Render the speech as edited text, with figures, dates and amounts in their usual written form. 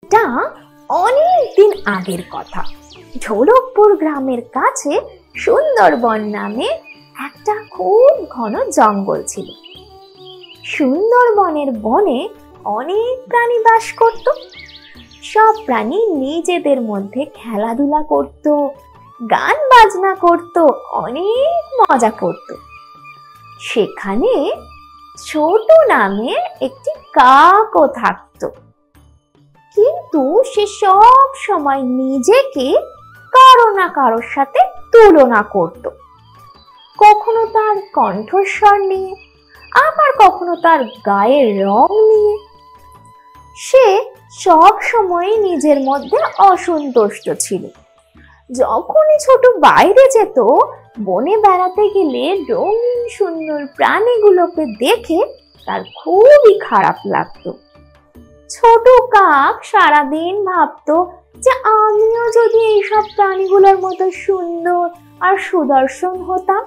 এটা অনেক দিন আগের কথা। ঢোলকপুর গ্রামের কাছে সুন্দরবন নামে একটা খুব ঘন জঙ্গল ছিল। সুন্দরবনের বনে অনেক প্রাণী বাস করত। সব প্রাণী নিজেদের মধ্যে খেলাধুলা করত, গান বাজনা করত, অনেক মজা করত। সেখানে ছোট নামে একটি কাকও থাকত, কিন্তু সে সব সময় নিজেকে কারো না কারোর সাথে তুলনা করত। কখনো তার কণ্ঠস্বর নিয়ে, আবার কখনো তার গায়ের রং নিয়ে। সে সব সময় নিজের মধ্যে অসন্তুষ্ট ছিল। যখনই ছোট বাইরে যেত, বনে বেড়াতে গেলে রঙিন সুন্দর প্রাণীগুলোকে দেখে তার খুবই খারাপ লাগতো। ছোট কাক সারাদিন ভাবতো যে আমিও যদি এইসব প্রাণীগুলোর মতো সুন্দর আর সুদর্শন হতাম।